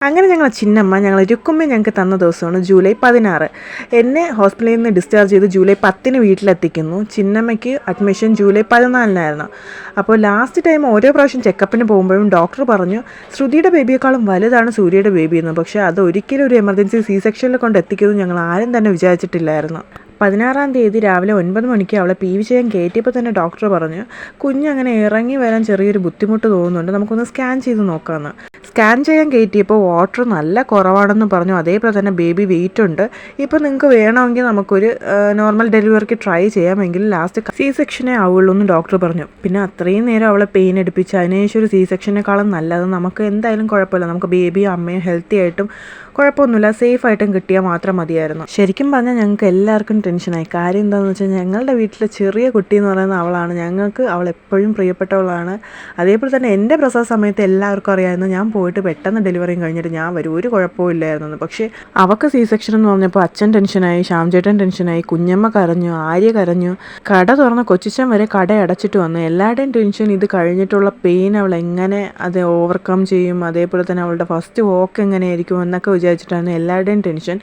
അങ്ങനെ ഞങ്ങൾ ചിന്നമ്മ ഞങ്ങൾ രുക്കുമ്മ ഞങ്ങൾക്ക് തന്ന ദിവസമാണ് ജൂലൈ 16. എന്നെ ഹോസ്പിറ്റലിൽ നിന്ന് ഡിസ്ചാർജ് ചെയ്ത് ജൂലൈ 10 വീട്ടിലെത്തിക്കുന്നു. ചിന്നമ്മയ്ക്ക് അഡ്മിഷൻ ജൂലൈ 14 അപ്പോൾ ലാസ്റ്റ് ടൈം ഓരോ പ്രാവശ്യം ചെക്കപ്പിന് പോകുമ്പോഴും ഡോക്ടർ പറഞ്ഞു ശ്രുതിയുടെ ബേബിയേക്കാളും വലുതാണ് സൂര്യയുടെ ബേബി എന്ന്. പക്ഷേ അത് ഒരിക്കലും ഒരു എമർജൻസി സി സെക്ഷനിൽ കൊണ്ട് എത്തിക്കുമെന്ന് ഞങ്ങൾ ആരും തന്നെ വിചാരിച്ചിട്ടില്ലായിരുന്നു. 16-ാം തീയതി രാവിലെ 9 മണിക്ക് അവളെ PV ചെയ്യാൻ കയറ്റിയപ്പോൾ തന്നെ ഡോക്ടർ പറഞ്ഞു കുഞ്ഞങ്ങനെ ഇറങ്ങി വരാൻ ചെറിയൊരു ബുദ്ധിമുട്ട് തോന്നുന്നുണ്ട്, നമുക്കൊന്ന് സ്കാൻ ചെയ്ത് നോക്കാമെന്ന്. സ്കാൻ ചെയ്യാൻ കയറ്റിയപ്പോൾ വാട്ടർ നല്ല കുറവാണെന്ന് പറഞ്ഞു. അതേപോലെ തന്നെ ബേബി വെയിറ്റ് ഉണ്ട്. ഇപ്പോൾ നിങ്ങൾക്ക് വേണമെങ്കിൽ നമുക്കൊരു നോർമൽ ഡെലിവറിക്ക് ട്രൈ ചെയ്യാമെങ്കിൽ ലാസ്റ്റ് സി സെക്ഷനേ ആവുള്ളൂ എന്ന് ഡോക്ടർ പറഞ്ഞു. പിന്നെ അത്രയും നേരം അവളെ പെയിൻ എടുപ്പിച്ച് അതിനുശേഷം ഒരു സി സെക്ഷനേക്കാളും നല്ലത് നമുക്ക് എന്തായാലും കുഴപ്പമില്ല, നമുക്ക് ബേബിയും അമ്മയും ഹെൽത്തി ആയിട്ടും കുഴപ്പമൊന്നുമില്ല സേഫായിട്ടും കിട്ടിയാൽ മാത്രം മതിയായിരുന്നു. ശരിക്കും പറഞ്ഞാൽ ഞങ്ങൾക്ക് എല്ലാവർക്കും ടെൻഷനായി. കാര്യം എന്താണെന്ന് വെച്ചാൽ ഞങ്ങളുടെ വീട്ടിലെ ചെറിയ കുട്ടി എന്ന് പറയുന്നത് അവളാണ്. ഞങ്ങൾക്ക് അവൾ എപ്പോഴും പ്രിയപ്പെട്ടവളാണ്. അതേപോലെ തന്നെ എൻ്റെ പ്രസവ സമയത്ത് എല്ലാവർക്കും അറിയാമായിരുന്നു ഞാൻ പോയിട്ട് പെട്ടെന്ന് ഡെലിവറിയും കഴിഞ്ഞിട്ട് ഞാൻ വരും, ഒരു കുഴപ്പവും ഇല്ലായിരുന്നു. പക്ഷേ അവൾക്ക് സി സെക്ഷൻ എന്ന് പറഞ്ഞപ്പോൾ അച്ഛൻ ടെൻഷനായി, ശ്യാംചേട്ടൻ ടെൻഷനായി, കുഞ്ഞമ്മ കരഞ്ഞു, ആര്യ കരഞ്ഞു, കട തുറന്ന കൊച്ചിച്ചൻ വരെ കട അടച്ചിട്ട് വന്നു. എല്ലാവരുടെയും ടെൻഷൻ ഇത് കഴിഞ്ഞിട്ടുള്ള പെയിൻ അവൾ എങ്ങനെ അത് ഓവർകം ചെയ്യും, അതേപോലെ തന്നെ അവളുടെ ഫസ്റ്റ് വോക്ക് എങ്ങനെയായിരിക്കും എന്നൊക്കെ വിചാരിച്ചിട്ടാണ് എല്ലാവരുടെയും ടെൻഷൻ.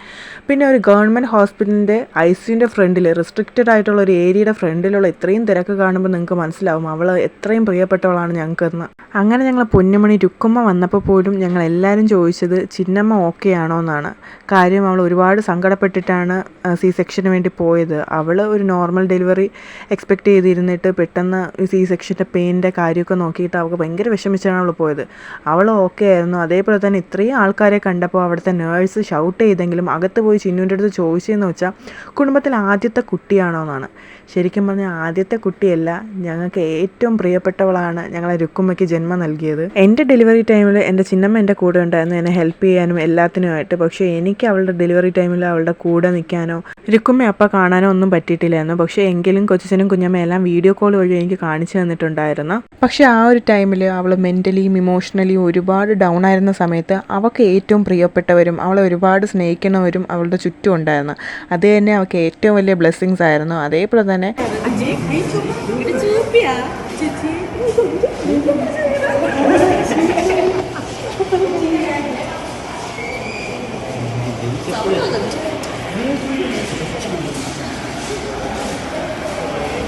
പിന്നെ ഒരു ഗവൺമെൻറ് ഹോസ്പിറ്റലിൻ്റെ ICUൻ്റെ ഫ്രണ്ടിൽ റെസ്ട്രിക്റ്റഡ് ആയിട്ടുള്ള ഒരു ഏരിയയുടെ ഫ്രണ്ടിലുള്ള ഇത്രയും തിരക്ക് കാണുമ്പോൾ നിങ്ങൾക്ക് മനസ്സിലാവും അവൾ എത്രയും പ്രിയപ്പെട്ടവളാണ് ഞങ്ങൾക്കെന്ന്. അങ്ങനെ ഞങ്ങൾ പൊന്നുമണി രുക്കുമ്മ വന്നപ്പോൾ പോലും ഞങ്ങൾ എല്ലാവരും ചോദിച്ചത് ചിന്നമ്മ ഓക്കെ ആണോ എന്നാണ്. കാര്യം അവൾ ഒരുപാട് സങ്കടപ്പെട്ടിട്ടാണ് സി സെക്ഷന് വേണ്ടി പോയത്. അവൾ ഒരു നോർമൽ ഡെലിവറി എക്സ്പെക്റ്റ് ചെയ്തിരുന്നിട്ട് പെട്ടെന്ന് സി സെക്ഷൻ്റെ പെയിൻ്റെ കാര്യമൊക്കെ നോക്കിയിട്ട് അവൾക്ക് ഭയങ്കര വിഷമിച്ചാണ് അവൾ പോയത്. അവൾ ഓക്കെ ആയിരുന്നു. അതേപോലെ തന്നെ ഇത്രയും ആൾക്കാരെ കണ്ടപ്പോൾ അവിടുത്തെ നേഴ്സ് ഷൗട്ട് ചെയ്തെങ്കിലും അകത്ത് പോയി ചിന്നുവിൻ്റെ അടുത്ത് ചോദിച്ചതെന്ന് വെച്ചാൽ കുടുംബത്തിൽ ആദ്യത്തെ കുട്ടിയാണോ എന്നാണ്. ശരിക്കും പറഞ്ഞാൽ ആദ്യത്തെ കുട്ടിയല്ല, ഞങ്ങൾക്ക് ഏറ്റവും പ്രിയപ്പെട്ടവളാണ് ഞങ്ങളെ രുക്കുമ്മയ്ക്ക് ജന്മം നൽകിയത്. എൻ്റെ ഡെലിവറി ടൈമിൽ എൻ്റെ ചിന്നമ്മ എൻ്റെ കൂടെ ഉണ്ടായിരുന്നു, എന്നെ ഹെൽപ്പ് ചെയ്യാനും എല്ലാത്തിനുമായിട്ട്. പക്ഷേ എനിക്ക് അവളുടെ ഡെലിവറി ടൈമിൽ അവളുടെ കൂടെ നിൽക്കാനോ രുക്കുമ്മ അപ്പം കാണാനോ ഒന്നും പറ്റിയിട്ടില്ലായിരുന്നു. പക്ഷേ എങ്കിലും കൊച്ചിനും കുഞ്ഞമ്മ എല്ലാം വീഡിയോ കോൾ വഴി എനിക്ക് കാണിച്ചു തന്നിട്ടുണ്ടായിരുന്നു. പക്ഷേ ആ ഒരു ടൈമിൽ അവൾ മെൻ്റലിയും ഇമോഷണലിയും ഒരുപാട് ഡൗൺ ആയിരുന്ന സമയത്ത് അവൾക്ക് ഏറ്റവും പ്രിയപ്പെട്ടവരും അവളെ ഒരുപാട് സ്നേഹിക്കുന്നവരും അവളുടെ ചുറ്റും ഉണ്ടായിരുന്നു. അത് തന്നെ അവൾക്ക് ഏറ്റവും വലിയ ബ്ലെസ്സിങ്സ് ആയിരുന്നു. അതേപോലെ തന്നെ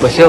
പക്ഷേ